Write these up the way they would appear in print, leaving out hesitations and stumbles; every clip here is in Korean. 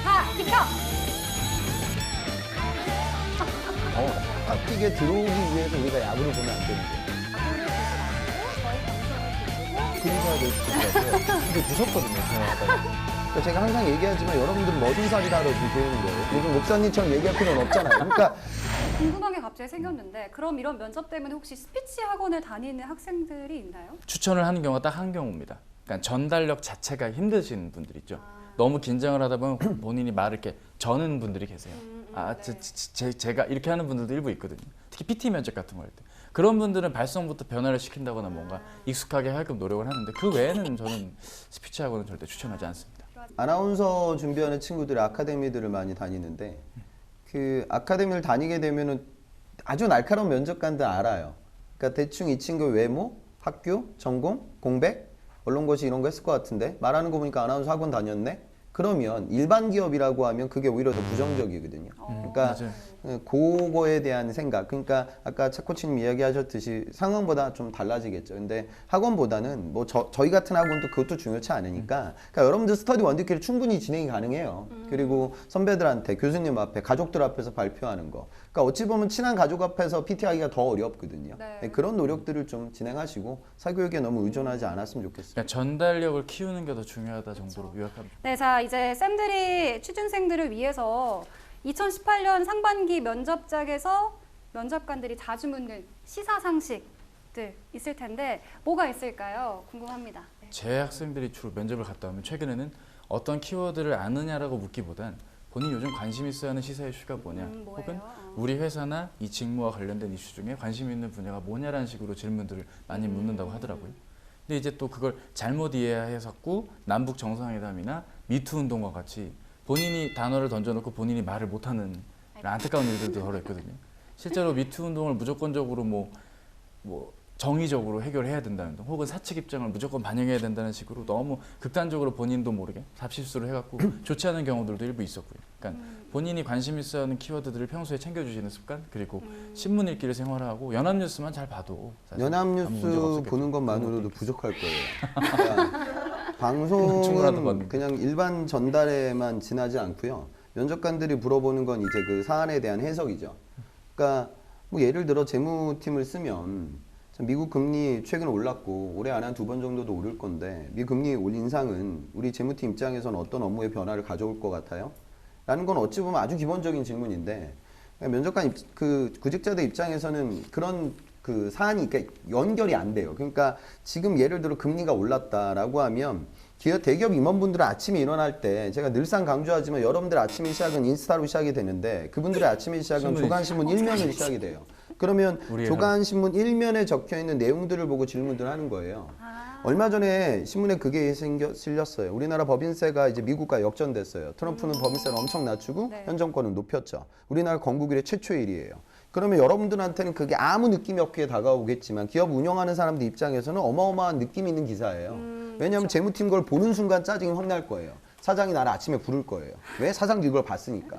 다 비켜! 뛰게 들어오기 위해서 우리가 야구를 보면 안 되는 거예요. 야구를 보지 말고 저희 방송을 보고 그림자가 되게 무섭거든요, 생각하다가. 그러니까 제가 항상 얘기하지만 여러분들은 머슴살이라도 배우는 거예요. 요즘 목사님처럼 얘기할 필요는 없잖아요. 그러니까 궁금한 게 갑자기 생겼는데 그럼 이런 면접 때문에 혹시 스피치 학원을 다니는 학생들이 있나요? 추천을 하는 경우가 딱 한 경우입니다. 그러니까 전달력 자체가 힘드신 분들 있죠. 너무 긴장을 하다 보면 본인이 말을 이렇게 저는 분들이 계세요. 네. 제가 이렇게 하는 분들도 일부 있거든요. 특히 PT 면접 같은 거 할 때. 그런 분들은 발성부터 변화를 시킨다거나 뭔가 익숙하게 하려고 노력을 하는데 그 외에는 저는 스피치 학원은 절대 추천하지 않습니다. 아나운서 준비하는 친구들이 아카데미들을 많이 다니는데 그 아카데미를 다니게 되면은 아주 날카로운 면접관들 알아요. 그러니까 대충 이 친구 외모, 학교, 전공, 공백, 언론고시 이런 거 했을 것 같은데 말하는 거 보니까 아나운서 학원 다녔네? 그러면 일반 기업이라고 하면 그게 오히려 더 부정적이거든요. 그러니까 맞아요. 그거에 대한 생각. 그러니까 아까 차 코치님 이야기하셨듯이 상황보다 좀 달라지겠죠. 근데 학원보다는 뭐 저희 같은 학원도 그것도 중요치 않으니까 그러니까 여러분들 스터디 원데이끼리 충분히 진행이 가능해요. 그리고 선배들한테 교수님 앞에 가족들 앞에서 발표하는 거. 그러니까 어찌 보면 친한 가족 앞에서 PT하기가 더 어렵거든요. 네. 그런 노력들을 좀 진행하시고 사교육에 너무 의존하지 않았으면 좋겠어요. 그러니까 전달력을 키우는 게 더 중요하다 정도로 요약합니다. 네, 자 이제 쌤들이 취준생들을 위해서 2018년 상반기 면접장에서 면접관들이 자주 묻는 시사상식들 있을 텐데 뭐가 있을까요? 궁금합니다. 제 학생들이 주로 면접을 갔다 오면 최근에는 어떤 키워드를 아느냐라고 묻기보단 본인이 요즘 관심 있어 하는 시사 이슈가 뭐냐 뭐예요? 혹은 우리 회사나 이 직무와 관련된 이슈 중에 관심 있는 분야가 뭐냐라는 식으로 질문들을 많이 묻는다고 하더라고요. 근데 이제 또 그걸 잘못 이해해서 남북 정상회담이나 미투 운동과 같이 본인이 단어를 던져놓고 본인이 말을 못하는 안타까운 일들도 벌어있거든요. 실제로 미투 운동을 무조건적으로 뭐 정의적으로 해결해야 된다는 등 혹은 사측 입장을 무조건 반영해야 된다는 식으로 너무 극단적으로 본인도 모르게 잡실수를 해갖고 좋지 않은 경우들도 일부 있었고요. 그러니까 본인이 관심 있어하는 키워드들을 평소에 챙겨주시는 습관 그리고 신문 읽기를 생활화하고 연합뉴스만 잘 봐도 사실 아무 문제가 연합뉴스 없었겠죠. 보는 것만으로도 부족할 거예요. 그러니까 방송은 충분하다고 그냥 일반 전달에만 지나지 않고요. 면접관들이 물어보는 건 이제 그 사안에 대한 해석이죠. 그러니까 뭐 예를 들어 재무팀을 쓰면 미국 금리 최근 올랐고 올해 안에 한 2번 정도도 오를 건데 미 금리 인상은 우리 재무팀 입장에서는 어떤 업무의 변화를 가져올 것 같아요? 라는 건 어찌 보면 아주 기본적인 질문인데 면접관 그 구직자들 입장에서는 그런 그 사안이 그러니까 연결이 안 돼요. 그러니까 지금 예를 들어 금리가 올랐다라고 하면 대기업 임원분들은 아침에 일어날 때 제가 늘상 강조하지만 여러분들 아침의 시작은 인스타로 시작이 되는데 그분들의 아침의 시작은 조간신문 1면으로 시작이 돼요. 그러면 조간신문 1면에 적혀있는 내용들을 보고 질문들을 하는 거예요. 얼마 전에 신문에 그게 실렸어요. 우리나라 법인세가 이제 미국과 역전됐어요. 트럼프는 법인세를 엄청 낮추고 네. 현 정권은 높였죠. 우리나라 건국 이래 최초의 일이에요. 그러면 여러분들한테는 그게 아무 느낌이 없게 다가오겠지만 기업 운영하는 사람들 입장에서는 어마어마한 느낌이 있는 기사예요. 왜냐하면 그렇죠. 재무팀 그걸 보는 순간 짜증이 확 날 거예요. 사장이 나를 아침에 부를 거예요. 왜? 사장도 이걸 봤으니까.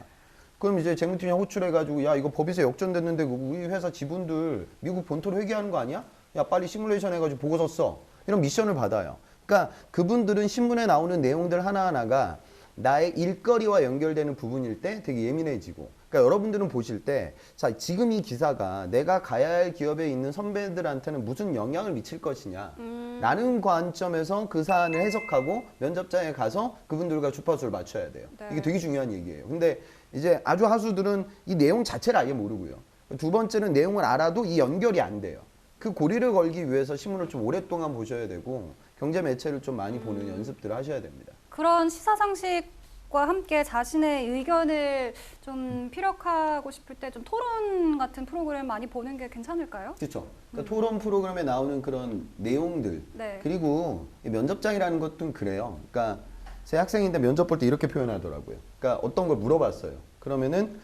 그럼 이제 재무팀이 호출해가지고 야 이거 법인세 역전됐는데 우리 회사 지분들 미국 본토로 회귀하는 거 아니야? 야 빨리 시뮬레이션 해가지고 보고서 써. 이런 미션을 받아요. 그러니까 그분들은 신문에 나오는 내용들 하나하나가 나의 일거리와 연결되는 부분일 때 되게 예민해지고 그러니까 여러분들은 보실 때 자 지금 이 기사가 내가 가야 할 기업에 있는 선배들한테는 무슨 영향을 미칠 것이냐 라는 관점에서 그 사안을 해석하고 면접장에 가서 그분들과 주파수를 맞춰야 돼요. 네. 이게 되게 중요한 얘기예요. 근데 이제 아주 하수들은 이 내용 자체를 아예 모르고요. 두 번째는 내용을 알아도 이 연결이 안 돼요. 그 고리를 걸기 위해서 신문을 좀 오랫동안 보셔야 되고 경제 매체를 좀 많이 보는 연습들을 하셔야 됩니다. 그런 시사상식과 함께 자신의 의견을 좀 피력하고 싶을 때 좀 토론 같은 프로그램 많이 보는 게 괜찮을까요? 그렇죠. 그러니까 토론 프로그램에 나오는 그런 내용들 네. 그리고 이 면접장이라는 것도 그래요. 그러니까 제 학생인데 면접 볼 때 이렇게 표현하더라고요. 그러니까 어떤 걸 물어봤어요. 그러면은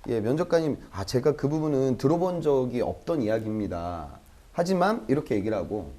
예, 면접관님 제가 그 부분은 들어본 적이 없던 이야기입니다. 하지만 이렇게 얘기를 하고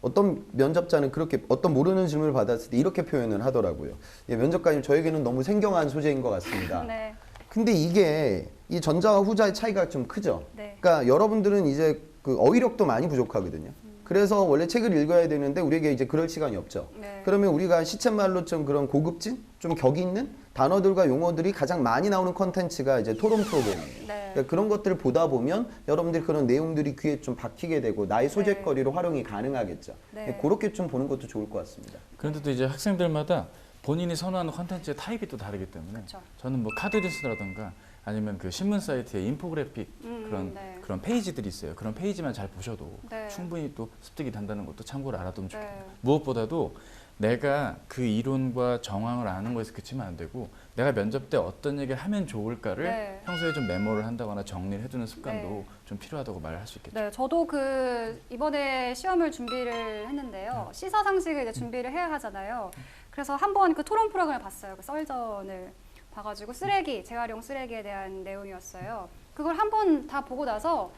어떤 면접자는 그렇게 어떤 모르는 질문을 받았을 때 이렇게 표현을 하더라고요. 예, 면접관님 저에게는 너무 생경한 소재인 것 같습니다. 네. 근데 이게 이 전자와 후자의 차이가 좀 크죠. 네. 그러니까 여러분들은 이제 그 어휘력도 많이 부족하거든요. 그래서 원래 책을 읽어야 되는데 우리에게 이제 그럴 시간이 없죠. 네. 그러면 우리가 시쳇말로 좀 그런 고급진, 좀 격 있는 단어들과 용어들이 가장 많이 나오는 컨텐츠가 이제 토론 프로그램이에요. 네. 그러니까 그런 것들을 보다 보면 여러분들이 그런 내용들이 귀에 좀 박히게 되고 나의 소재거리로 활용이 가능하겠죠. 네. 그렇게 좀 보는 것도 좋을 것 같습니다. 그런데 또 이제 학생들마다 본인이 선호하는 컨텐츠의 타입이 또 다르기 때문에 그렇죠. 저는 뭐 카드뉴스라든가 아니면 그 신문 사이트에 인포그래픽 네. 그런 페이지들이 있어요. 그런 페이지만 잘 보셔도 네. 충분히 또 습득이 된다는 것도 참고로 알아두면 좋겠네요. 네. 무엇보다도 내가 그 이론과 정황을 아는 거에서 그치면 안 되고 내가 면접 때 어떤 얘기를 하면 좋을까를 네. 평소에 좀 메모를 한다거나 정리를 해두는 습관도 네. 좀 필요하다고 말을 할 수 있겠죠. 네, 저도 그 이번에 시험을 준비를 했는데요. 시사상식을 이제 준비를 해야 하잖아요. 그래서 한번 그 토론 프로그램을 봤어요. 그 썰전을 봐가지고 쓰레기, 재활용 쓰레기에 대한 내용이었어요. 그걸 한번 다 보고 나서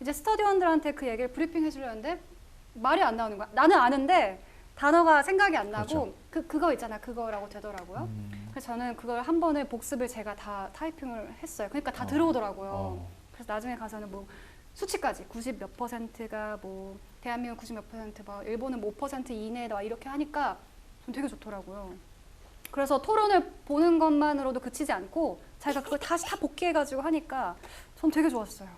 이제 스터디원들한테 그 얘기를 브리핑 해주려는데 말이 안 나오는 거야. 나는 아는데 단어가 생각이 안 나고 그거 있잖아, 그거라고 되더라고요. 그래서 저는 그걸 한 번에 복습을 제가 다 타이핑을 했어요. 그러니까 다 들어오더라고요. 그래서 나중에 가서는 뭐 수치까지 90 몇 %가 뭐 대한민국 90 몇 %, 뭐 일본은 뭐 5% 이내다 이렇게 하니까 좀 되게 좋더라고요. 그래서 토론을 보는 것만으로도 그치지 않고 자기가 그걸 다시 다 복귀해가지고 하니까 전 되게 좋았어요.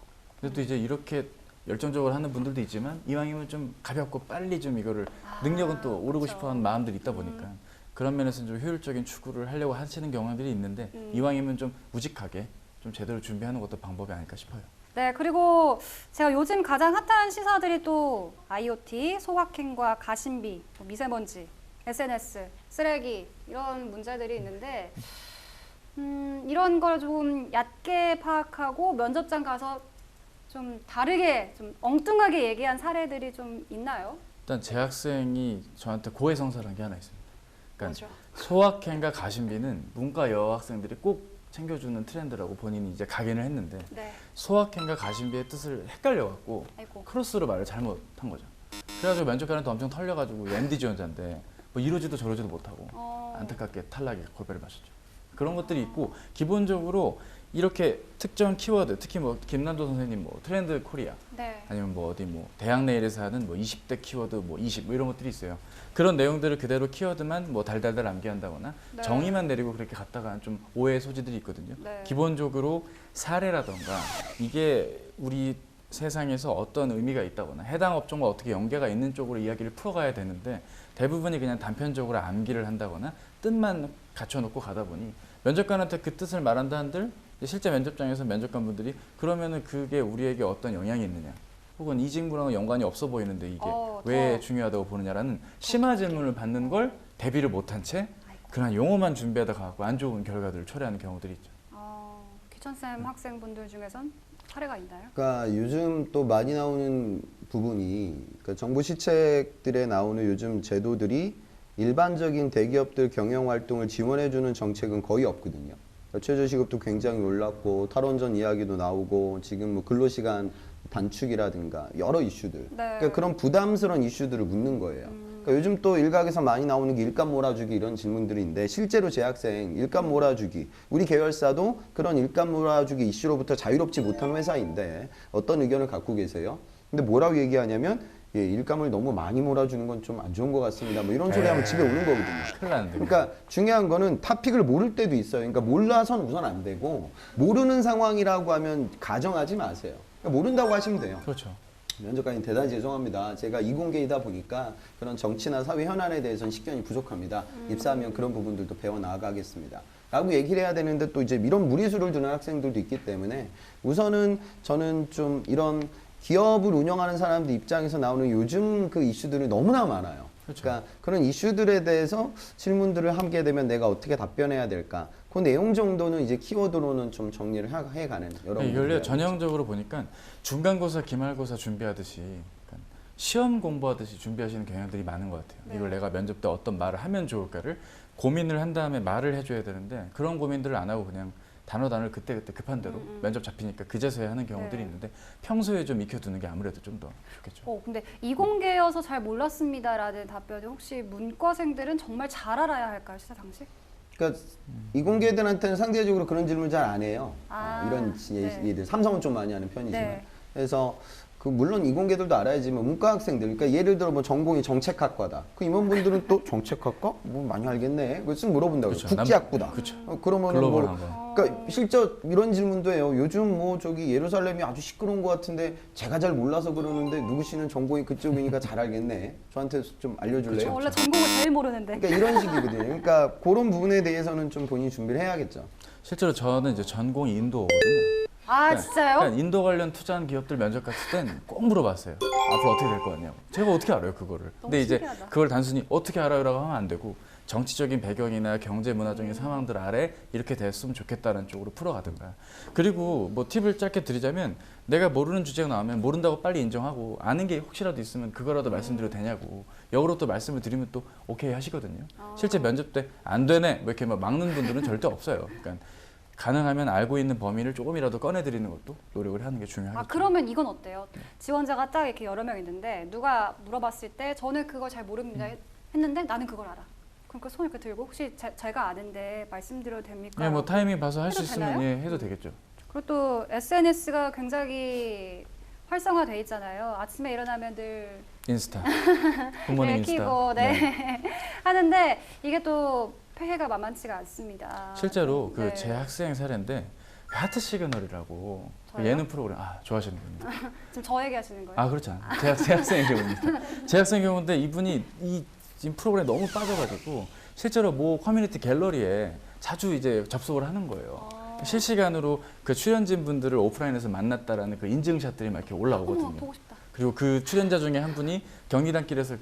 근데 또 이제 이렇게 열정적으로 하는 분들도 있지만 이왕이면 좀 가볍고 빨리 좀 이거를 능력은 또 오르고 그렇죠. 싶어하는 마음들이 있다 보니까 그런 면에서는 좀 효율적인 추구를 하려고 하시는 경향들이 있는데 이왕이면 좀 우직하게 좀 제대로 준비하는 것도 방법이 아닐까 싶어요. 네, 그리고 제가 요즘 가장 핫한 시사들이 또 IoT, 소확행과 가심비, 뭐 미세먼지, SNS, 쓰레기 이런 문제들이 있는데 이런 걸 좀 얕게 파악하고 면접장 가서 좀 다르게 좀 엉뚱하게 얘기한 사례들이 좀 있나요? 일단 제 학생이 저한테 고해성사라는 게 하나 있습니다. 그러니까 뭐죠? 소확행과 가심비는 문과 여학생들이 꼭 챙겨주는 트렌드라고 본인이 이제 각인을 했는데 네, 소확행과 가심비의 뜻을 헷갈려갖고 아이고. 크로스로 말을 잘못한 거죠. 그래가지고 면접관한테 엄청 털려가지고 MD 지원자인데 뭐 이러지도 저러지도 못하고 안타깝게 탈락에 골배를 마셨죠. 그런 것들이 있고 기본적으로 이렇게 특정 키워드, 특히 뭐 김난도 선생님 뭐 트렌드 코리아 네. 아니면 뭐 어디 뭐 대학내일에서 하는 뭐 20대 키워드 뭐 20 뭐 이런 것들이 있어요. 그런 내용들을 그대로 키워드만 뭐 달달달 암기한다거나 네. 정의만 내리고 그렇게 갔다가 좀 오해의 소지들이 있거든요. 네. 기본적으로 사례라던가 이게 우리 세상에서 어떤 의미가 있다거나 해당 업종과 어떻게 연계가 있는 쪽으로 이야기를 풀어가야 되는데 대부분이 그냥 단편적으로 암기를 한다거나 뜻만 갖춰놓고 가다 보니 면접관한테 그 뜻을 말한다 한들 실제 면접장에서 면접관분들이 그러면은 그게 우리에게 어떤 영향이 있느냐 혹은 이 직무랑은 연관이 없어 보이는데 이게 왜 더. 중요하다고 보느냐라는 심화 질문을 받는 걸 대비를 못한 채 그냥 용어만 준비하다 가고 안 좋은 결과들을 초래하는 경우들이 있죠. 기천쌤 학생분들 중에선 사례가 있나요? 그러니까 요즘 또 많이 나오는 부분이 그러니까 정부 시책들에 나오는 요즘 제도들이 일반적인 대기업들 경영 활동을 지원해주는 정책은 거의 없거든요. 그러니까 최저시급도 굉장히 올랐고 탈원전 이야기도 나오고 지금 뭐 근로시간 단축이라든가 여러 이슈들. 네. 그러니까 그런 부담스러운 이슈들을 묻는 거예요. 그러니까 요즘 또 일각에서 많이 나오는 게 일감 몰아주기 이런 질문들인데 실제로 제 학생 일감 몰아주기 우리 계열사도 그런 일감 몰아주기 이슈로부터 자유롭지 못한 회사인데 어떤 의견을 갖고 계세요? 근데 뭐라고 얘기하냐면 예, 일감을 너무 많이 몰아주는 건 좀 안 좋은 것 같습니다. 뭐 이런 소리 하면 집에 오는 거거든요. 큰일 나는데. 그러니까 중요한 거는 타픽을 모를 때도 있어요. 그러니까 몰라선 우선 안 되고 모르는 상황이라고 하면 가정하지 마세요. 그러니까 모른다고 하시면 돼요. 그렇죠. 면접관님 대단히 죄송합니다. 제가 이공계이다 보니까 그런 정치나 사회 현안에 대해서는 식견이 부족합니다. 입사하면 그런 부분들도 배워 나가겠습니다. 라고 얘기를 해야 되는데 또 이제 이런 무리수를 두는 학생들도 있기 때문에 우선은 저는 좀 이런 기업을 운영하는 사람들 입장에서 나오는 요즘 그 이슈들이 너무나 많아요. 그렇죠. 그러니까 그런 이슈들에 대해서 질문들을 하게 되면 내가 어떻게 답변해야 될까? 그 내용 정도는 이제 키워드로는 좀 정리를 해가는 여러 이걸 전형적으로 보니까 중간고사, 기말고사 준비하듯이 그러니까 시험 공부하듯이 준비하시는 경향들이 많은 것 같아요. 네. 이걸 내가 면접 때 어떤 말을 하면 좋을까를 고민을 한 다음에 말을 해줘야 되는데 그런 고민들을 안 하고 그냥 단어를 그때그때 급한 대로 면접 잡히니까 그제서야 하는 경우들이 네. 있는데 평소에 좀 익혀두는 게 아무래도 좀 더 좋겠죠. 근데 이공계여서 잘 몰랐습니다라는 답변이 혹시 문과생들은 정말 잘 알아야 할까요, 시사상식? 그러니까 이공계들한테는 상대적으로 그런 질문 잘 안 해요. 이런 네. 얘기들 삼성은 좀 많이 하는 편이지만 네. 그래서 그 물론 이공계들도 알아야지만 문과 학생들, 그러니까 예를 들어 뭐 전공이 정책학과다. 그 임원분들은 또 정책학과? 뭐 많이 알겠네. 그래서 물어본다고. 그렇죠. 국제학부다. 그렇죠. 그러면은 뭐 글로벌한 거. 그러니까 실제 이런 질문도 해요. 요즘 뭐 저기 예루살렘이 아주 시끄러운 것 같은데 제가 잘 몰라서 그러는데 누구씨는 전공이 그쪽이니까 잘 알겠네. 저한테 좀 알려줄래요? 원래 전공을 제일 모르는데. 그러니까 이런 식이거든요. 그러니까 그런 부분에 대해서는 좀 본인이 준비를 해야겠죠. 실제로 저는 이제 전공이 인도거든요. 아 진짜요? 그러니까 인도 관련 투자한 기업들 면접 갔을 땐 꼭 물어봤어요. 앞으로 어떻게 될 거 같냐고. 제가 어떻게 알아요 그거를. 근데 이제 신기하다. 그걸 단순히 어떻게 알아요라고 하면 안 되고 정치적인 배경이나 경제 문화적인 상황들 아래 이렇게 됐으면 좋겠다는 쪽으로 풀어가든가. 그리고 뭐 팁을 짧게 드리자면 내가 모르는 주제가 나오면 모른다고 빨리 인정하고 아는 게 혹시라도 있으면 그거라도 말씀드려도 되냐고 역으로 또 말씀을 드리면 또 오케이 하시거든요. 실제 면접 때 안 되네 뭐 이렇게 막 막는 분들은 절대 없어요. 그러니까 가능하면 알고 있는 범위를 조금이라도 꺼내드리는 것도 노력을 하는 게 중요하겠죠. 아 그러면 이건 어때요? 지원자가 딱 이렇게 여러 명 있는데 누가 물어봤을 때 저는 그걸 잘 모릅니다 했는데 나는 그걸 알아. 그러니까 손을 이렇게 들고 혹시 제가 아는데 말씀드려도 됩니까? 네, 뭐 타이밍 봐서 할 수 해도 있으면 되나요? 예, 해도 되겠죠. 그리고 또 SNS가 굉장히 활성화돼 있잖아요. 아침에 일어나면 늘 인스타, 굿모닝 인스타. 키고 하는데 이게 또 폐해가 만만치가 않습니다. 실제로 그 네. 제 학생 사례인데 하트 시그널이라고 그 저요? 예능 프로그램 좋아하시는군요. 지금 저 얘기하시는 거예요? 아 그렇지 않아요. 제 학생의 경우입니다. 제 학생의 경우인데 이분이 이 지금 프로그램에 너무 빠져가지고 실제로 모 커뮤니티 갤러리에 자주 이제 접속을 하는 거예요. 실시간으로 그 출연진 분들을 오프라인에서 만났다라는 그 인증샷들이 막 이렇게 어머 올라오거든요. 보고 싶다. 그리고 그 출연자 중에 한 분이 경리단길에서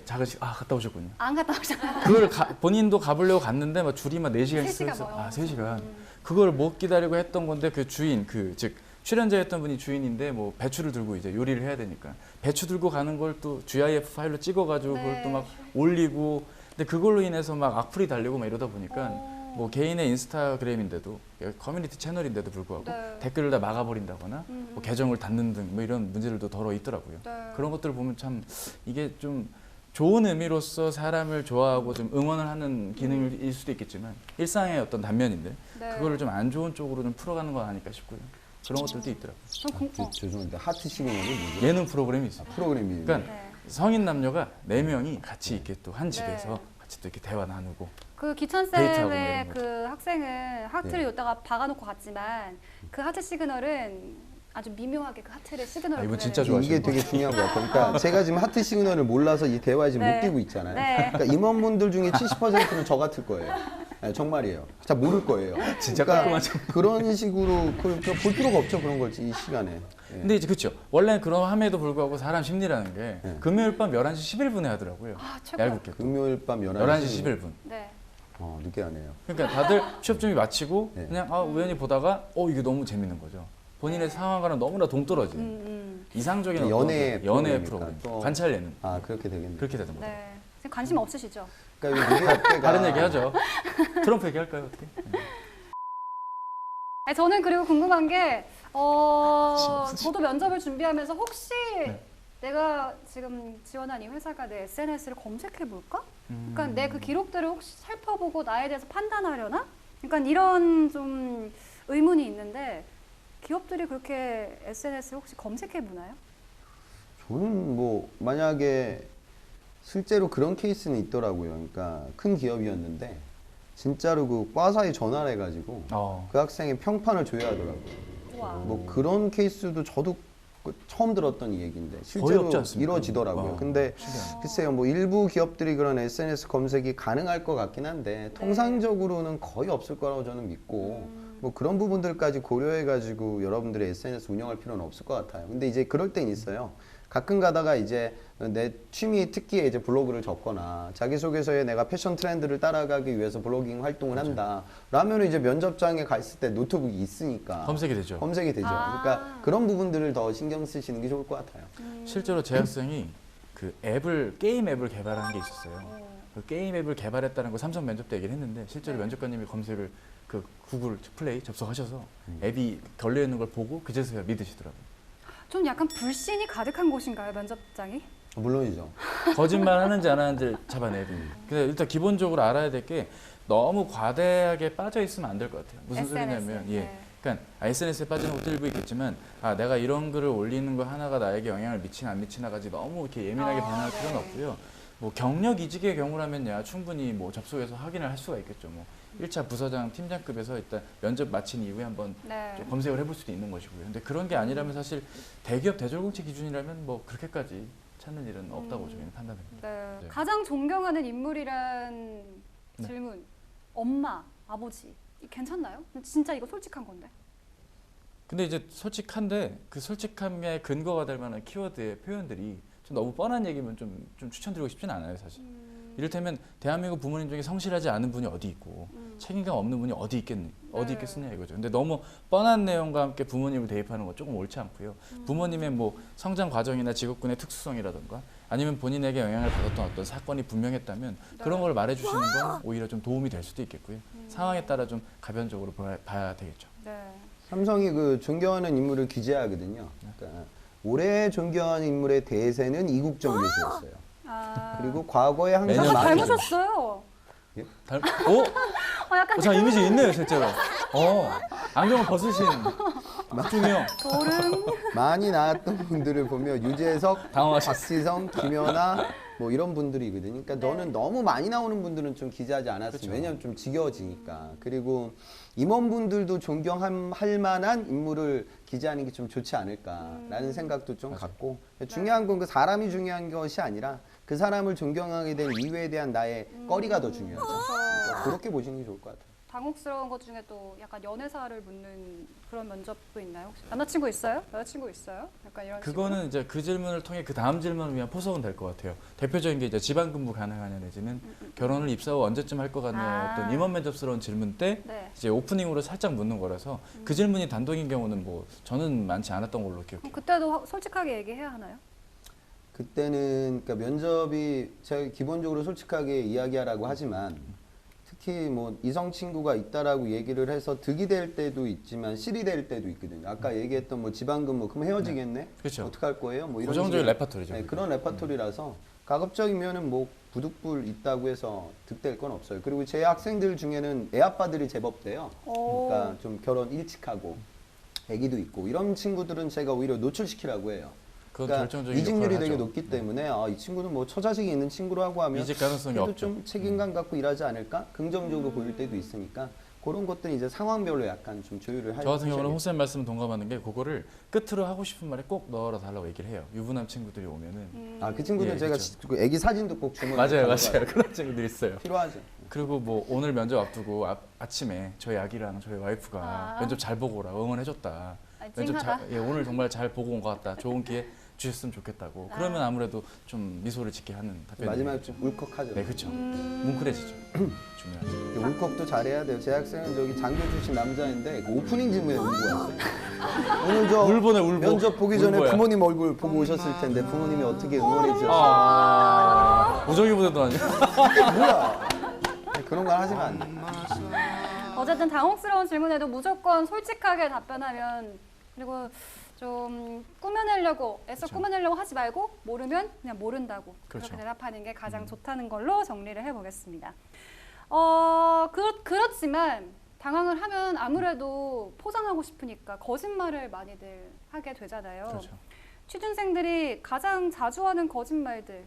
작은식 갔다 오셨군요. 안 갔다 오잖아요. 그걸 본인도 가보려고 갔는데 막 줄이 막 4시간 3시간 있어서 뭐요? 3시간. 그걸 못 기다리고 했던 건데 그 주인 즉 출연자였던 분이 주인인데 뭐 배추를 들고 이제 요리를 해야 되니까 배추 들고 가는 걸 또 GIF 파일로 찍어가지고 네. 그걸 또 막 올리고 근데 그걸로 인해서 막 악플이 달리고 막 이러다 보니까 뭐 개인의 인스타그램인데도 커뮤니티 채널인데도 불구하고 네. 댓글을 다 막아버린다거나 뭐 계정을 닫는 등 뭐 이런 문제들도 덜어 있더라고요. 네. 그런 것들을 보면 참 이게 좀 좋은 의미로서 사람을 좋아하고 좀 응원을 하는 기능일 수도 있겠지만 일상의 어떤 단면인데 네. 그거를 좀 안 좋은 쪽으로 좀 풀어가는 거 아닐까 싶고요. 그런 것들도 있더라고요. 죄송한데 하트 시그널이 뭐죠? 예능 프로그램이 있어요. 프로그램이 그러니까 네. 성인 남녀가 4명이 같이 이렇게 또 한 집에서 네. 같이 또 이렇게 대화 나누고 그 데이트하고 뭐 기천쌤의 이런 그 학생은 하트를 네. 여기다가 박아놓고 갔지만 그 하트 시그널은 아주 미묘하게 그 하트를 시그널을 이분 진짜 보내는 이게 되게 중요한 것 같아요. 그러니까 제가 지금 하트 시그널을 몰라서 이 대화에 지금 네. 못 끼고 있잖아요. 네. 그러니까 임원분들 중에 70%는 저 같을 거예요. 네, 정말이에요. 잘 모를 거예요. 진짜 그러니까 깔끔하죠. 그런 식으로 볼 필요가 없죠. 그런 걸 이 시간에. 네. 근데 이제 그렇죠. 원래는 그럼에도 불구하고 사람 심리라는 게 네. 금요일 밤 11시 11분에 하더라고요. 아 최고야. 얄궂게. 금요일 밤 11시 11분. 네. 늦게 하네요. 그러니까 다들 취업 준비 마치고 네. 그냥 우연히 보다가 이게 너무 재밌는 거죠. 본인의 상황과는 너무나 동떨어진 이상적인 어떤 연애 연애 프로그램이니까 프로그램, 또- 관찰 예능 그렇게 되겠네요. 그렇게 되는 거죠. 네. 지금 관심 없으시죠? 그러니까 이 무대학교가 다른 얘기 하죠. 트럼프 얘기할까요 어떻게? 아니, 저는 그리고 궁금한 게 저도 면접을 준비하면서 혹시 네. 내가 지금 지원한 이 회사가 내 SNS를 검색해 볼까? 그러니까 내 그 기록들을 혹시 살펴보고 나에 대해서 판단하려나? 그러니까 이런 좀 의문이 있는데 기업들이 그렇게 SNS를 혹시 검색해 보나요? 저는 뭐 만약에 실제로 그런 케이스는 있더라고요. 그러니까 큰 기업이었는데 진짜로 그 과사에 전화를 해가지고 그 학생의 평판을 조회하더라고요. 우와. 뭐 그런 케이스도 저도 처음 들었던 얘기인데 거의 실제로 없지 않습니까? 이루어지더라고요. 와, 근데 신기하네. 글쎄요, 뭐 일부 기업들이 그런 SNS 검색이 가능할 것 같긴 한데 통상적으로는 거의 없을 거라고 저는 믿고 뭐 그런 부분들까지 고려해가지고 여러분들의 SNS 운영할 필요는 없을 것 같아요. 근데 이제 그럴 땐 있어요. 가끔 가다가 이제 내 취미 특기에 이제 블로그를 적거나 자기소개서에 내가 패션 트렌드를 따라가기 위해서 블로깅 활동을 한다. 라면 이제 면접장에 갔을 때 노트북이 있으니까 검색이 되죠. 검색이 되죠. 아. 그러니까 그런 부분들을 더 신경 쓰시는 게 좋을 것 같아요. 실제로 제 학생이 그 게임 앱을 개발한 게 있었어요. 그 게임 앱을 개발했다는 거 삼성 면접 때 얘기를 했는데 실제로 네. 면접관님이 검색을 그 구글 플레이 접속하셔서 앱이 걸려 있는 걸 보고 그제서야 믿으시더라고요. 좀 약간 불신이 가득한 곳인가요, 면접장이? 물론이죠. 거짓말 하는지 안 하는지를 잡아내야 됩니다. 근데 일단 기본적으로 알아야 될 게 너무 과대하게 빠져 있으면 안 될 것 같아요. 무슨 SNS, 소리냐면 네. 그러니까 그러니까 SNS에 빠지는 것도 일부 있겠지만 내가 이런 글을 올리는 거 하나가 나에게 영향을 미치나 안 미치나까지 너무 이렇게 예민하게 반응할 필요는 네. 없고요. 뭐 경력 이직의 경우라면야 충분히 뭐 접속해서 확인을 할 수가 있겠죠. 뭐 1차 부서장, 팀장급에서 일단 면접 마친 이후에 한번 네. 좀 검색을 해볼 수도 있는 것이고요. 근데 그런 게 아니라면 사실 대기업 대졸공채 기준이라면 뭐 그렇게까지 찾는 일은 없다고 저희는 판단합니다. 네. 네. 가장 존경하는 인물이란 네. 질문. 엄마, 아버지. 괜찮나요? 진짜 이거 솔직한 건데. 근데 이제 솔직한데 그 솔직함의 근거가 될 만한 키워드의 표현들이 좀 너무 뻔한 얘기면 좀 추천드리고 싶지는 않아요, 사실. 이를테면 대한민국 부모님 중에 성실하지 않은 분이 어디 있고 책임감 없는 분이 어디 있겠느냐 이거죠. 근데 너무 뻔한 내용과 함께 부모님을 대입하는 건 조금 옳지 않고요. 부모님의 뭐 성장 과정이나 직업군의 특수성이라든가 아니면 본인에게 영향을 받았던 어떤 사건이 분명했다면 그런 걸 말해주시는 건 오히려 좀 도움이 될 수도 있겠고요. 상황에 따라 좀 가변적으로 봐야 되겠죠. 네. 삼성이 그 존경하는 인물을 기재하거든요. 그러니까 올해 존경하는 인물의 대세는 이국정을 주었어요. 아. 그리고 과거에 항상 매년 약간 많이 닮으셨어요. 오, 약간 자 이미지 있네요 실제로. 안경을 벗으신 막중이 형. 도름. 많이 나왔던 분들을 보면 유재석, 당황하셨어요. 박지성, 김연아 뭐 이런 분들이거든요. 그러니까 네. 너는 너무 많이 나오는 분들은 좀 기재하지 않았으면 그렇죠. 왜냐하면 좀 지겨워지니까. 그리고 임원분들도 존경할 만한 인물을 기재하는 게 좀 좋지 않을까라는 생각도 좀 갖고 중요한 건 그 사람이 중요한 것이 아니라 그 사람을 존경하게 된 이유에 대한 나의 꺼리가 더 중요하죠. 그러니까 그렇게 보시는 게 좋을 것 같아요. 당혹스러운 것 중에 또 약간 연애사를 묻는 그런 면접도 있나요? 혹시? 남자친구 있어요? 여자친구 있어요? 약간 이런 그거는 이제 그 질문을 통해 그 다음 질문을 위한 포석은 될 것 같아요. 대표적인 게 이제 지방 근무 가능하냐 내지는 결혼을 입사 후 언제쯤 할 것 같냐 아. 어떤 임원 면접스러운 질문 때 네. 이제 오프닝으로 살짝 묻는 거라서 그 질문이 단독인 경우는 뭐 저는 많지 않았던 걸로 기억해요. 그럼 그때도 솔직하게 얘기해야 하나요? 그때는 그러니까 면접이 제가 기본적으로 솔직하게 이야기하라고 하지만 특히 뭐 이성 친구가 있다라고 얘기를 해서 득이 될 때도 있지만 실이 될 때도 있거든요. 아까 얘기했던 뭐 지방근무 그럼 헤어지겠네? 그렇죠. 어떡할 거예요? 뭐 이런 고정적인 식의- 레퍼토리죠. 네, 그런 레퍼토리라서 가급적이면은 뭐 부득불 있다고 해서 득될 건 없어요. 그리고 제 학생들 중에는 애 아빠들이 제법 돼요. 오. 그러니까 좀 결혼 일찍 하고 아기도 있고 이런 친구들은 제가 오히려 노출시키라고 해요. 그건 그러니까 결정적인 이직률이 역할을 되게 하죠. 높기 때문에 이 친구는 뭐 처자식이 있는 친구라고 하면 이직 가능성이 그래도 없죠. 좀 책임감 갖고 일하지 않을까? 긍정적으로 보일 때도 있으니까 그런 것들은 이제 상황별로 약간 좀 조율을 저 같은 경우는 하셔야겠죠. 홍쌤 말씀 동감하는 게 그거를 끝으로 하고 싶은 말에 꼭 넣어라 달라고 얘기를 해요. 유부남 친구들이 오면은 그 친구는 예, 제가 그렇죠. 그 애기 사진도 꼭 주문해 맞아요. 그런 친구들이 있어요. 필요하죠. 그리고 뭐 오늘 면접 앞두고 아침에 저희 아기랑 저희 와이프가 아. 면접 잘 보고 오라 응원해줬다. 면접 찡하다. 오늘 정말 잘 보고 온 것 같다. 좋은 기회 주셨으면 좋겠다고. 그러면 아무래도 좀 미소를 짓게 하는 답변이 마지막에 좀 울컥하죠. 네, 그렇죠. 뭉클해지죠. 중요하죠. 울컥도 잘해야 돼요. 제 학생은 저기 장교 출신 남자인데 그 오프닝 질문에 울고 왔어요. 오늘 저 울보네, 울보. 면접 보기 전에 울보야. 부모님 얼굴 보고 오셨을 텐데 부모님이 어떻게 응원해 주셨어요? 우정이 부대도 아니고. 뭐야? 그런 걸 하시면 안 돼. 어쨌든 당혹스러운 질문에도 무조건 솔직하게 답변하면 그리고 좀 꾸며내려고 애써 그렇죠. 꾸며내려고 하지 말고 모르면 그냥 모른다고 그렇죠. 그렇게 대답하는 게 가장 좋다는 걸로 정리를 해보겠습니다. 그렇지만 당황을 하면 아무래도 포장하고 싶으니까 거짓말을 많이들 하게 되잖아요. 그렇죠. 취준생들이 가장 자주 하는 거짓말들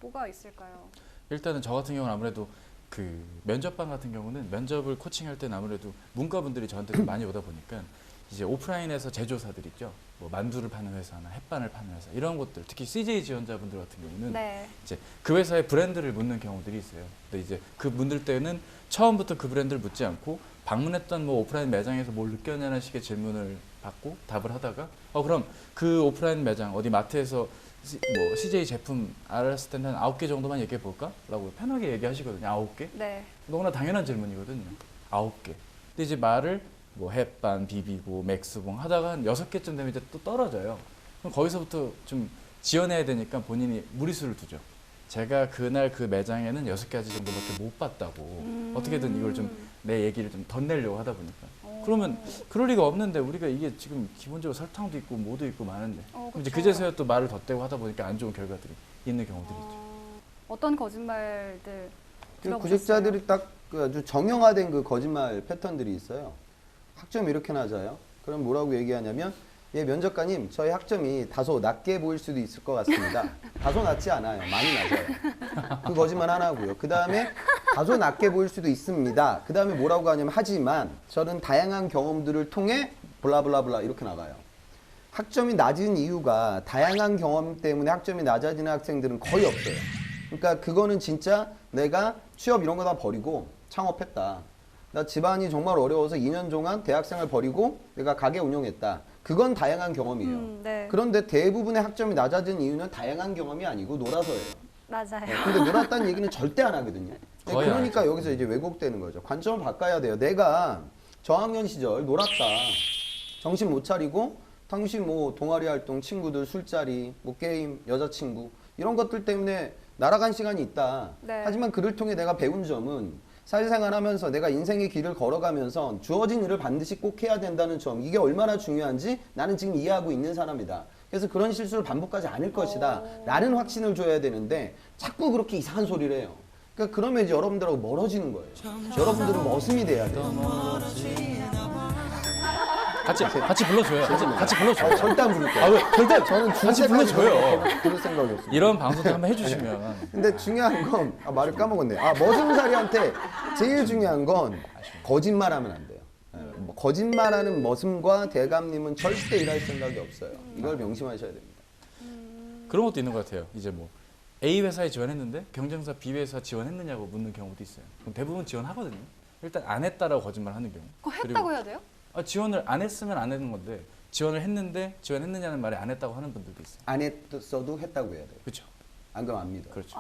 뭐가 있을까요? 일단은 저 같은 경우는 아무래도 그 면접반 같은 경우는 면접을 코칭할 때는 아무래도 문과분들이 저한테 좀 많이 오다 보니까 이제 오프라인에서 제조사들 있죠. 뭐 만두를 파는 회사나 햇반을 파는 회사 이런 곳들 특히 CJ 지원자분들 같은 경우는 네. 이제 그 회사의 브랜드를 묻는 경우들이 있어요. 근데 이제 그 묻을 때는 처음부터 그 브랜드를 묻지 않고 방문했던 뭐 오프라인 매장에서 뭘 느꼈냐는 식의 질문을 받고 답을 하다가 그럼 그 오프라인 매장 어디 마트에서 뭐 CJ 제품 알았을 때는 한 9개 정도만 얘기해 볼까? 라고 편하게 얘기하시거든요. 9개? 네. 너무나 당연한 질문이거든요. 9개. 근데 이제 말을 뭐 햇반, 비비고, 맥스봉 하다가 한 6개쯤 되면 이제 또 떨어져요. 그럼 거기서부터 좀 지어내야 되니까 본인이 무리수를 두죠. 제가 그날 그 매장에는 6가지 정도밖에 못 봤다고. 어떻게든 이걸 좀 내 얘기를 좀 덧내려고 하다 보니까. 그러면 그럴 리가 없는데 우리가 이게 지금 기본적으로 설탕도 있고 뭐도 있고 많은데. 그럼 이제 그쵸. 그제서야 또 말을 덧대고 하다 보니까 안 좋은 결과들이 있는 경우들이 있죠. 어떤 거짓말들 그 들어보셨어요? 구직자들이 딱그 아주 정형화된 그 거짓말 패턴들이 있어요. 학점이 이렇게 낮아요. 그럼 뭐라고 얘기하냐면 예, 면접관님 저희 학점이 다소 낮게 보일 수도 있을 것 같습니다. 다소 낮지 않아요. 많이 낮아요. 그 거짓말 하나고요. 그 다음에 다소 낮게 보일 수도 있습니다. 그 다음에 뭐라고 하냐면 하지만 저는 다양한 경험들을 통해 블라블라블라 이렇게 나가요. 학점이 낮은 이유가 다양한 경험 때문에 학점이 낮아지는 학생들은 거의 없어요. 그러니까 그거는 진짜 내가 취업 이런 거 다 버리고 창업했다. 나 집안이 정말 어려워서 2년 동안 대학생활 버리고 내가 가게 운영했다. 그건 다양한 경험이에요. 네. 그런데 대부분의 학점이 낮아진 이유는 다양한 경험이 아니고 놀아서예요. 맞아요. 근데 놀았다는 얘기는 절대 안 하거든요. 거의 그러니까 여기서 이제 왜곡되는 거죠. 관점을 바꿔야 돼요. 내가 저학년 시절 놀았다. 정신 못 차리고 당시 뭐 동아리 활동, 친구들, 술자리, 뭐 게임, 여자친구 이런 것들 때문에 날아간 시간이 있다. 네. 하지만 그를 통해 내가 배운 점은 사회생활 하면서 내가 인생의 길을 걸어가면서 주어진 일을 반드시 꼭 해야 된다는 점 이게 얼마나 중요한지 나는 지금 이해하고 있는 사람이다. 그래서 그런 실수를 반복하지 않을 것이다 라는 확신을 줘야 되는데 자꾸 그렇게 이상한 소리를 해요. 그러니까 그러면 이제 여러분들하고 멀어지는 거예요. 여러분들은 머슴이 돼야 돼요. 같이 불러줘요. 같이 불러줘요. 절대 안 부를게요. 아, 왜? 절대 저는 같이 불러줘요. 부를 생각이 없어요. 이런 방송도 한번 해주시면. 근데 중요한 건 말을 까먹었네. 머슴살이한테 제일 중요한 건 거짓말하면 안 돼요. 뭐 거짓말하는 머슴과 대감님은 절대 일할 생각이 없어요. 이걸 명심하셔야 됩니다. 그런 것도 있는 것 같아요. 이제 뭐 A 회사에 지원했는데 경쟁사 B 회사 지원했느냐고 묻는 경우도 있어요. 그럼 대부분 지원하거든요. 일단 안 했다라고 거짓말하는 경우. 그거 했다고 해야 돼요? 지원을 안 했으면 안 했는 건데 지원을 했는데 지원했느냐는 말에 안 했다고 하는 분들도 있어요. 안 했어도 했다고 해야 돼요. 그렇죠. 안 그러면 안 믿어요. 그렇죠.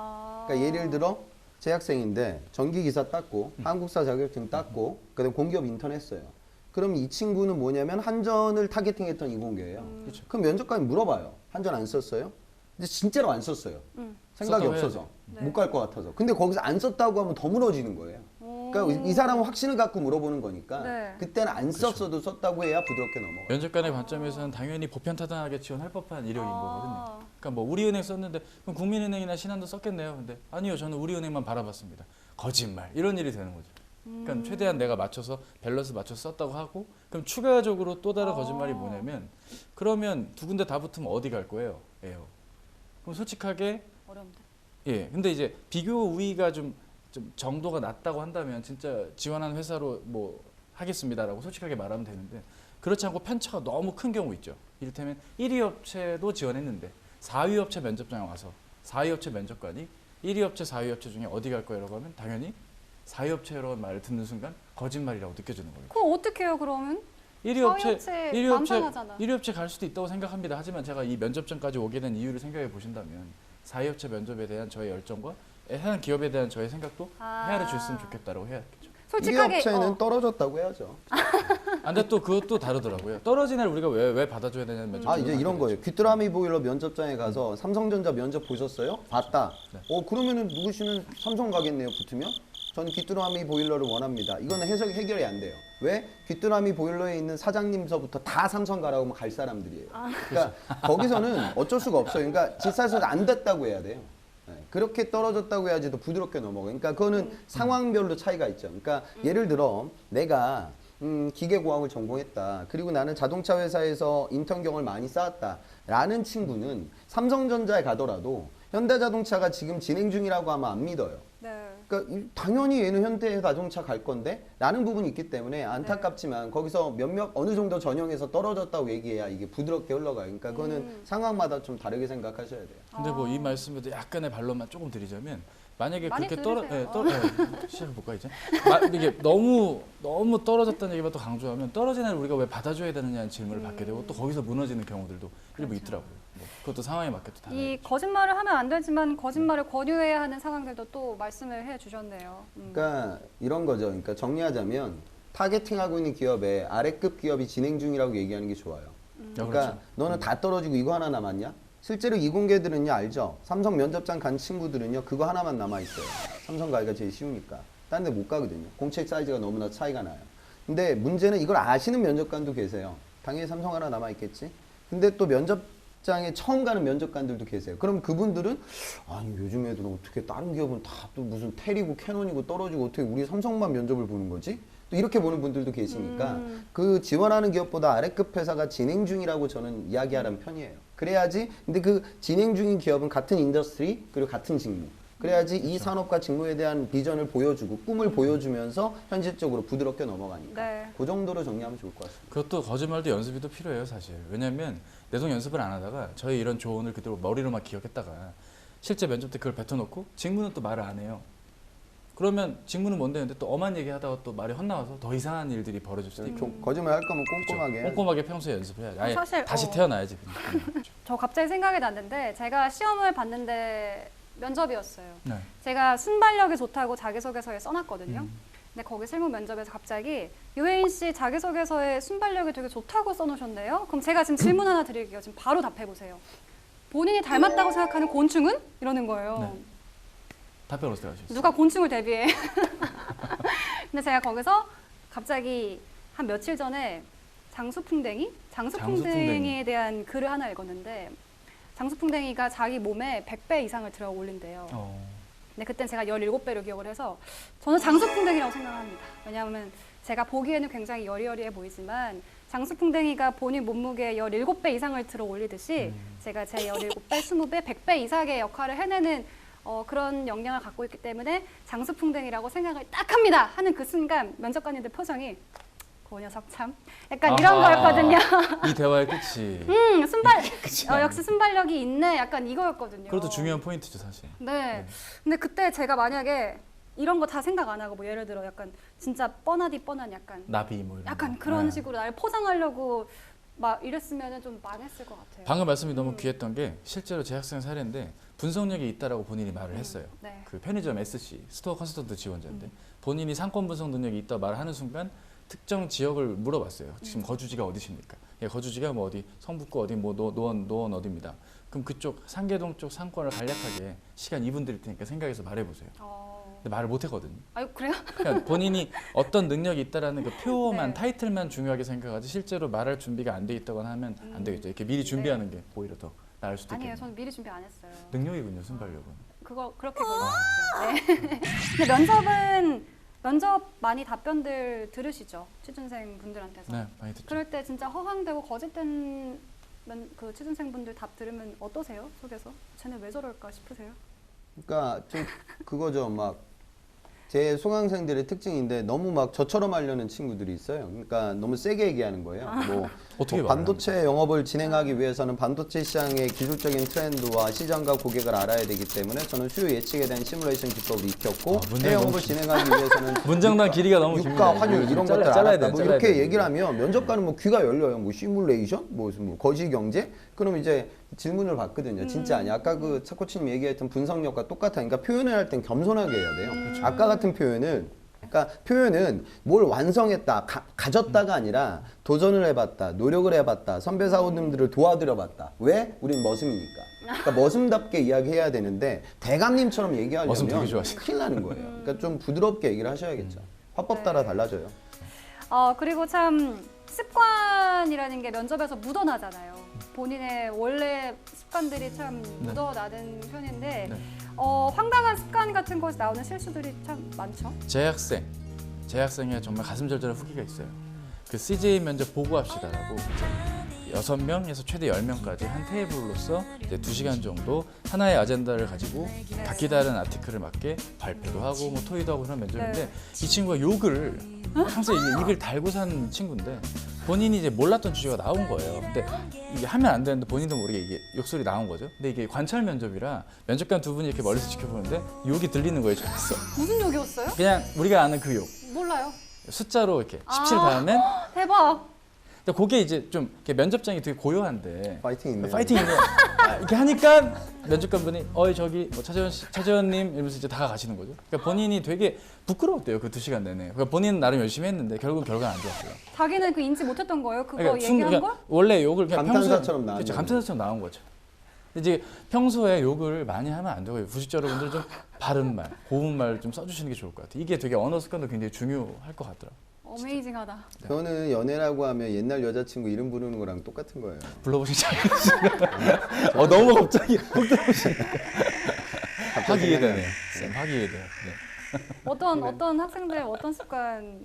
그러니까 예를 들어 재학생인데 전기기사 땄고 한국사 자격증 땄고 그다음에 공기업 인턴 했어요. 그럼 이 친구는 뭐냐면 한전을 타겟팅했던 이공계예요. 그렇죠. 그럼 면접관이 물어봐요. 한전 안 썼어요? 근데 진짜로 안 썼어요. 생각이 썼다고 없어서 해야지. 못 갈 것 같아서. 근데 거기서 안 썼다고 하면 더 무너지는 거예요. 그러니까 이 사람은 확신을 갖고 물어보는 거니까 네. 그때는 안 썼어도 썼다고 해야 부드럽게 넘어가요. 면접관의 관점에서는 당연히 보편타당하게 지원할 법한 이력인 아. 거거든요. 그러니까 뭐 우리은행 썼는데 그럼 국민은행이나 신한도 썼겠네요. 근데 아니요, 저는 우리은행만 바라봤습니다. 거짓말 이런 일이 되는 거죠. 그러니까 최대한 내가 맞춰서 밸런스 맞춰서 썼다고 하고 그럼 추가적으로 또 다른 거짓말이 뭐냐면 그러면 두 군데 다 붙으면 어디 갈 거예요? 예요. 그럼 솔직하게 어려운데. 예. 근데 이제 비교 우위가 좀 정도가 낮다고 한다면 진짜 지원한 회사로 뭐 하겠습니다라고 솔직하게 말하면 되는데 그렇지 않고 편차가 너무 큰 경우 있죠. 이를테면 1위 업체도 지원했는데 4위 업체 면접장에 와서 4위 업체 면접관이 1위 업체, 4위 업체 중에 어디 갈 거예요라고 하면 당연히 4위 업체라는 말을 듣는 순간 거짓말이라고 느껴지는 거예요. 그거 어떻게 해요 그러면? 1위 4위 업체, 업체 1위 업체, 만만하잖아. 1위 업체 갈 수도 있다고 생각합니다. 하지만 제가 이 면접장까지 오게 된 이유를 생각해 보신다면 4위 업체 면접에 대한 저의 열정과 해당 기업에 대한 저의 생각도 헤아려 줬으면 좋겠다라고 해야겠죠. 솔직하게 1위 업체는 떨어졌다고 해야죠. 근데 또 그것도 다르더라고요. 떨어진 애를 우리가 왜 받아줘야 되냐는 면접. 이제 이런 거예요. 귀뚜라미 보일러 면접장에 가서 삼성전자 면접 보셨어요? 봤다. 네. 그러면은 누구시는 삼성 가겠네요. 붙으면? 저는 귀뚜라미 보일러를 원합니다. 이거는 해결이 안 돼요. 왜? 귀뚜라미 보일러에 있는 사장님서부터 다 삼성 가라고 하면 갈 사람들이에요. 그러니까 거기서는 어쩔 수가 없어요. 그러니까 질사에서 안 됐다고 해야 돼요. 네, 그렇게 떨어졌다고 해야지 더 부드럽게 넘어가요. 그러니까 그거는 상황별로 차이가 있죠. 그러니까 예를 들어 내가 기계공학을 전공했다. 그리고 나는 자동차 회사에서 인턴 경험을 많이 쌓았다. 라는 친구는 삼성전자에 가더라도 현대자동차가 지금 진행 중이라고 하면 안 믿어요. 네. 그러니까 당연히 얘는 현대자동차 갈 건데 라는 부분이 있기 때문에 안타깝지만 거기서 어느 정도 전형에서 떨어졌다고 얘기해야 이게 부드럽게 흘러가요. 그러니까 그거는 상황마다 좀 다르게 생각하셔야 돼요. 근데 뭐 이 말씀에도 약간의 반론만 조금 드리자면 만약에 많이 그렇게 들으세요. 시작해 볼까 이제 이게 너무 떨어졌다는 얘기만 또 강조하면 떨어진 애를 우리가 왜 받아줘야 되느냐는 질문을 받게 되고 또 거기서 무너지는 경우들도 일부 있더라고요. 뭐 그것도 상황에 맞게 또 달라요. 이 거짓말을 하면 안 되지만 거짓말을 권유해야 하는 상황들도 또 말씀을 해주셨네요. 그러니까 이런 거죠. 그러니까 정리하자면 타겟팅하고 있는 기업에 아래급 기업이 진행 중이라고 얘기하는 게 좋아요. 그러니까 그렇죠. 너는 다 떨어지고 이거 하나 남았냐? 실제로 이공계들은요 알죠? 삼성 면접장 간 친구들은요 그거 하나만 남아있어요. 삼성 가기가 제일 쉬우니까. 딴 데 못 가거든요. 공책 사이즈가 너무나 차이가 나요. 근데 문제는 이걸 아시는 면접관도 계세요. 당연히 삼성 하나 남아있겠지? 근데 또 면접장에 처음 가는 면접관들도 계세요. 그럼 그분들은 아니 요즘 애들은 어떻게 다른 기업은 다 또 무슨 텔이고 캐논이고 떨어지고 어떻게 우리 삼성만 면접을 보는 거지? 또 이렇게 보는 분들도 계시니까 그 지원하는 기업보다 아래급 회사가 진행 중이라고 저는 이야기하는 편이에요. 그래야지. 근데 그 진행 중인 기업은 같은 인더스트리 그리고 같은 직무. 그래야지 이 산업과 직무에 대한 비전을 보여주고 꿈을 보여주면서 현실적으로 부드럽게 넘어가니까 네. 그 정도로 정리하면 좋을 것 같습니다. 그것도 거짓말도 연습이 또 필요해요, 사실. 왜냐면 내동 연습을 안 하다가 저희 이런 조언을 그대로 머리로만 기억했다가 실제 면접 때 그걸 뱉어놓고 직무는 또 말을 안 해요. 그러면 직무는 뭔데 했는데 또 엄한 얘기 하다가 또 말이 헛나와서 더 이상한 일들이 벌어질 수도 있고. 거짓말 할 거면 꼼꼼하게 해야지. 꼼꼼하게 평소에 연습을 해야지. 아예 사실, 다시 태어나야지. 저 갑자기 생각이 났는데 제가 시험을 봤는데 면접이었어요. 네. 제가 순발력이 좋다고 자기소개서에 써놨거든요. 근데 거기 실무 면접에서 갑자기 유혜인 씨 자기소개서에 순발력이 되게 좋다고 써놓으셨네요. 그럼 제가 지금 질문 하나 드릴게요. 지금 바로 답해보세요. 본인이 닮았다고 생각하는 곤충은? 이러는 거예요. 네. 답변 어떻게 하셨어요? 누가 곤충을 대비해? 근데 제가 거기서 갑자기 한 며칠 전에 장수풍뎅이에 장수풍뎅이. 대한 글을 하나 읽었는데 장수풍뎅이가 자기 몸에 100배 이상을 들어 올린대요. 근데 그땐 제가 17배로 기억을 해서 저는 장수풍뎅이라고 생각합니다. 왜냐하면 제가 보기에는 굉장히 여리여리해 보이지만 장수풍뎅이가 본인 몸무게의 17배 이상을 들어 올리듯이 제가 제 17배, 20배, 100배 이상의 역할을 해내는 그런 역량을 갖고 있기 때문에 장수풍뎅이라고 생각을 딱 합니다. 하는 그 순간 면접관님들 표정이 그 녀석 참 약간 이런 거였거든요. 이 대화의 끝이. 역시 순발력이 있네. 약간 이거였거든요. 그것도 중요한 포인트죠, 사실. 네. 근데 그때 제가 만약에 이런 거 다 생각 안 하고 뭐 예를 들어 약간 진짜 뻔하디 뻔한 약간 나비 뭐 이런 약간 거. 그런 네. 식으로 나를 포장하려고 막 이랬으면은 좀 망했을 것 같아요. 방금 말씀이 너무 귀했던 게 실제로 제 학생 사례인데 분석력이 있다라고 본인이 말을 했어요. 네. 그 편의점 SC 스토어 컨설턴트 지원자인데 본인이 상권 분석 능력이 있다 말하는 순간 특정 지역을 물어봤어요. 지금 거주지가 어디십니까? 예, 거주지가 뭐 어디 성북구 어디 뭐 노원 어디입니다. 그럼 그쪽 상계동 쪽 상권을 간략하게 시간 2분 드릴 테니까 생각해서 말해보세요. 근데 말을 못했거든요. 아유 그래요? 그러니까 본인이 어떤 능력이 있다라는 그 표어만 네. 타이틀만 중요하게 생각하지 실제로 말할 준비가 안 돼 있다거나 하면 안 되겠죠. 이렇게 미리 준비하는 게 오히려 더 나을 수도 아니에요. 있겠네요. 저는 미리 준비 안 했어요. 능력이군요, 순발력은. 그거 그렇게 보여주시죠. 네. 근데 면접 많이 답변들 들으시죠? 취준생 분들한테서. 네, 많이 듣죠. 그럴 때 진짜 허황되고 거짓된 그 취준생분들 답 들으면 어떠세요? 속에서? 쟤네 왜 저럴까 싶으세요? 그러니까 좀 그거죠. 막 제 수강생들의 특징인데 너무 막 저처럼 하려는 친구들이 있어요. 그러니까 너무 세게 얘기하는 거예요. 뭐, 어떻게 뭐 반도체 영업을 진행하기 위해서는 반도체 시장의 기술적인 트렌드와 시장과 고객을 알아야 되기 때문에 저는 수요 예측에 대한 시뮬레이션 기법을 익혔고 해외 영업을 진행하기 위해서는 문장단 길이가 너무 깁니다. 유가, 환율 이런 것들 알았다. 뭐 이렇게 얘기를 하면 면접관은 뭐 귀가 열려요. 뭐 시뮬레이션, 뭐 거시 경제. 그럼 이제 질문을 받거든요. 진짜 아니야. 아까 그 차 코치님 얘기했던 분석력과 똑같아. 그러니까 표현을 할 땐 겸손하게 해야 돼요. 아까 같은 표현은 그러니까 표현은 뭘 완성했다, 가졌다가 아니라 도전을 해봤다, 노력을 해봤다, 선배 사원님들을 도와드려봤다. 왜? 우린 머슴이니까. 그러니까 머슴답게 이야기해야 되는데 대감님처럼 머슴 얘기하려면 되게 좋아하시네. 큰일 나는 거예요. 그러니까 좀 부드럽게 얘기를 하셔야겠죠. 화법 따라 달라져요. 그리고 참 습관이라는 게 면접에서 묻어나잖아요. 본인의 원래 습관들이 참 묻어나는 편인데 황당한 습관 같은 곳에 나오는 실수들이 참 많죠. 재학생의 정말 가슴 절절한 후기가 있어요. 그 CJ 면접 보고합시다라고 6명에서 최대 10명까지 한 테이블로서 이제 2시간 정도 하나의 아젠다를 가지고 각기 다른 아티클을 맞게 발표도 하고 뭐 토의도 하고 그런 면접인데 이 친구가 욕을 평소에 입을 달고 산 친구인데 본인이 이제 몰랐던 주제가 나온 거예요. 근데 이게 하면 안 되는데 본인도 모르게 이게 욕설이 나온 거죠. 근데 이게 관찰 면접이라 면접관 두 분이 이렇게 멀리서 지켜보는데 욕이 들리는 거예요, 저기서. 무슨 욕이었어요? 그냥 우리가 아는 그 욕. 몰라요. 숫자로 이렇게 17 다음에 대박. 근데 그게 이제 좀 이렇게 면접장이 되게 고요한데 파이팅 있네요. 파이팅인데 이렇게 하니까 면접관분이 저기 뭐 차재원님 이러면서 이제 다가가시는 거죠. 그러니까 본인이 되게 부끄러웠대요 그 2시간 내내. 그러니까 본인은 나름 열심히 했는데 결국 결과는 안 좋았어요. 자기는 그 인지 못했던 거예요? 그거 그러니까 얘기한 걸? 원래 욕을 그냥 감탄사처럼 나왔네요. 그렇죠, 감탄사처럼 나온 거죠. 근데 이제 평소에 욕을 많이 하면 안 되고요. 구직자 여러분들 좀 바른 말, 고운 말 좀 써주시는 게 좋을 것 같아요. 이게 되게 언어 습관도 굉장히 중요할 것 같더라고요. 어메이징하다. 저는 연애라고 하면 옛날 여자친구 이름 부르는 거랑 똑같은 거예요. 불러보시지 않으시나요? 너무 갑자기 훅 들어오시니까. 화기애애하네요. 화기애애해요. 네. 어떤 학생들 어떤 습관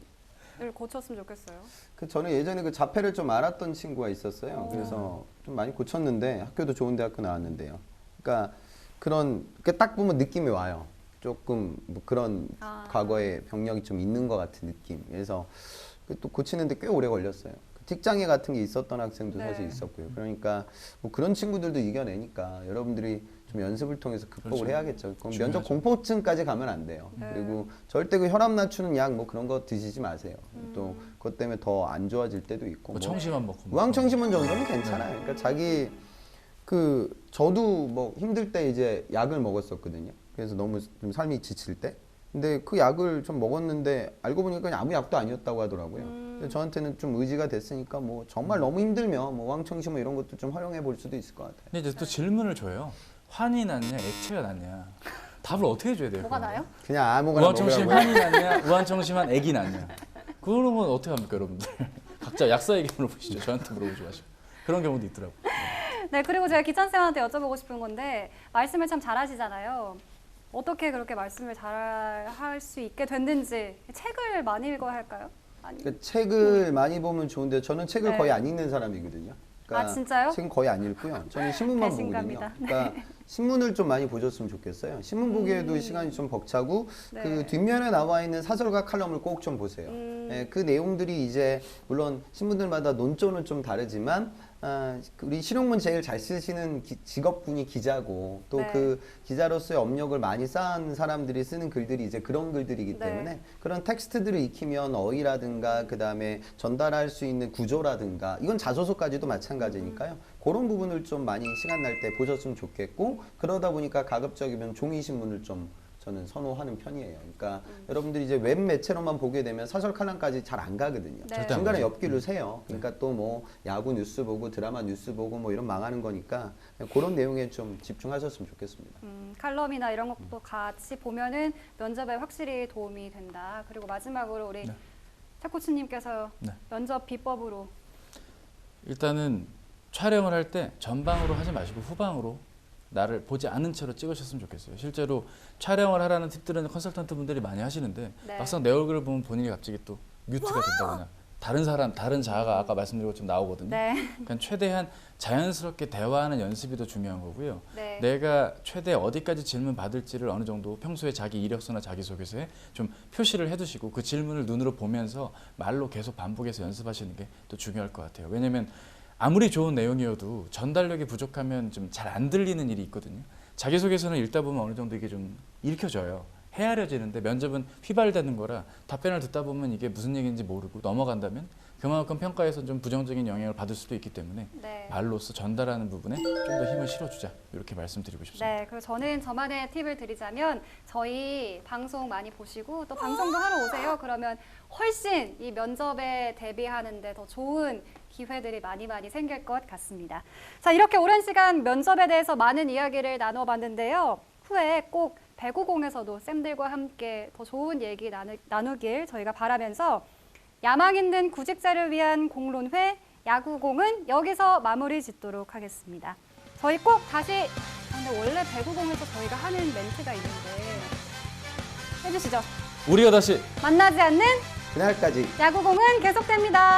고쳤으면 좋겠어요. 저는 예전에 그 자폐를 좀 알았던 친구가 있었어요. 오. 그래서 좀 많이 고쳤는데 학교도 좋은 대학교 나왔는데요. 그러니까 딱 보면 느낌이 와요. 조금 뭐 그런 과거에 병력이 좀 있는 것 같은 느낌. 그래서 또 고치는데 꽤 오래 걸렸어요. 직장애 같은 게 있었던 학생도 네. 사실 있었고요. 그러니까 뭐 그런 친구들도 이겨내니까 여러분들이 좀 연습을 통해서 극복을 그렇죠. 해야겠죠. 그럼 중요하죠. 면접 공포증까지 가면 안 돼요. 네. 그리고 절대 그 혈압 낮추는 약 뭐 그런 거 드시지 마세요. 또 그것 때문에 더 안 좋아질 때도 있고. 뭐 뭐 청심환 먹고 우황청심환 정도는 괜찮아요. 그러니까 자기 저도 뭐 힘들 때 이제 약을 먹었었거든요. 그래서 너무 좀 삶이 지칠 때. 근데 그 약을 좀 먹었는데 알고 보니까 그냥 아무 약도 아니었다고 하더라고요. 근데 저한테는 좀 의지가 됐으니까 뭐 정말 너무 힘들면 뭐 우황청심환 이런 것도 좀 활용해 볼 수도 있을 것 같아요. 근데 이제 또 질문을 줘요. 환이 낫냐, 액체가 낫냐. 답을 어떻게 해줘야 돼요? 뭐가 그거는? 나요? 그냥 아무거나 우한청심 먹으라고요. 환이 낫냐, 우한청심한 액이 낫냐. 그런 건 어떻게 합니까, 여러분들? 각자 약사에게 물어보시죠. 저한테 물어보지 마시고. 그런 경우도 있더라고요. 네, 그리고 제가 기찬쌤한테 여쭤보고 싶은 건데 말씀을 참 잘하시잖아요. 어떻게 그렇게 말씀을 잘 할 수 있게 됐는지 책을 많이 읽어야 할까요? 아니, 그러니까 책을 많이 보면 좋은데 저는 책을 네. 거의 안 읽는 사람이거든요. 그러니까 아, 진짜요? 책은 거의 안 읽고요. 저는 신문만 보거든요. 배신감이다. 그러니까 신문을 좀 많이 보셨으면 좋겠어요. 신문 보기에도 시간이 좀 벅차고 네. 그 뒷면에 나와 있는 사설과 칼럼을 꼭 좀 보세요. 예, 그 내용들이 이제 물론 신문들마다 논조는 좀 다르지만 우리 실용문 제일 잘 쓰시는 직업군이 기자고 또 네. 그 기자로서의 업력을 많이 쌓은 사람들이 쓰는 글들이 이제 그런 글들이기 네. 때문에 그런 텍스트들을 익히면 어휘라든가 그 다음에 전달할 수 있는 구조라든가 이건 자소서까지도 마찬가지니까요. 그런 부분을 좀 많이 시간 날 때 보셨으면 좋겠고 그러다 보니까 가급적이면 종이 신문을 좀 저는 선호하는 편이에요. 그러니까 여러분들이 이제 웹 매체로만 보게 되면 사설 칼럼까지 잘 안 가거든요. 네. 절대 안 중간에 가죠. 엽기를 세요. 그러니까 또 뭐 야구 뉴스 보고 드라마 뉴스 보고 뭐 이런 망하는 거니까 그런 내용에 좀 집중하셨으면 좋겠습니다. 칼럼이나 이런 것도 같이 보면은 면접에 확실히 도움이 된다. 그리고 마지막으로 우리 네. 태 코치님께서 네. 면접 비법으로 일단은 촬영을 할 때 전방으로 하지 마시고 후방으로 나를 보지 않은 채로 찍으셨으면 좋겠어요. 실제로 촬영을 하라는 팁들은 컨설턴트 분들이 많이 하시는데 네. 막상 내 얼굴을 보면 본인이 갑자기 또 뮤트가 된다거나 다른 자아가 아까 말씀드린 것처럼 나오거든요. 네. 그러니까 최대한 자연스럽게 대화하는 연습이 더 중요한 거고요. 네. 내가 최대 어디까지 질문 받을지를 어느 정도 평소에 자기 이력서나 자기소개서에 좀 표시를 해두시고 그 질문을 눈으로 보면서 말로 계속 반복해서 연습하시는 게 또 중요할 것 같아요. 왜냐하면 아무리 좋은 내용이어도 전달력이 부족하면 좀 잘 안 들리는 일이 있거든요. 자기소개서는 읽다 보면 어느 정도 이게 좀 읽혀져요. 헤아려지는데 면접은 휘발되는 거라 답변을 듣다 보면 이게 무슨 얘기인지 모르고 넘어간다면 그만큼 평가에서 좀 부정적인 영향을 받을 수도 있기 때문에 네. 말로써 전달하는 부분에 좀 더 힘을 실어주자 이렇게 말씀드리고 싶습니다. 네, 그리고 저는 저만의 팁을 드리자면 저희 방송 많이 보시고 또 방송도 하러 오세요. 그러면 훨씬 이 면접에 대비하는데 더 좋은 기회들이 많이 생길 것 같습니다. 자, 이렇게 오랜 시간 면접에 대해서 많은 이야기를 나눠봤는데요. 후에 꼭 배구공에서도 쌤들과 함께 더 좋은 얘기 나누길 저희가 바라면서 야망 있는 구직자를 위한 공론회 야구공은 여기서 마무리 짓도록 하겠습니다. 저희 꼭 다시 근데 원래 배구공에서 저희가 하는 멘트가 있는데 해주시죠. 우리가 다시 만나지 않는 그날까지 야구공은 계속됩니다.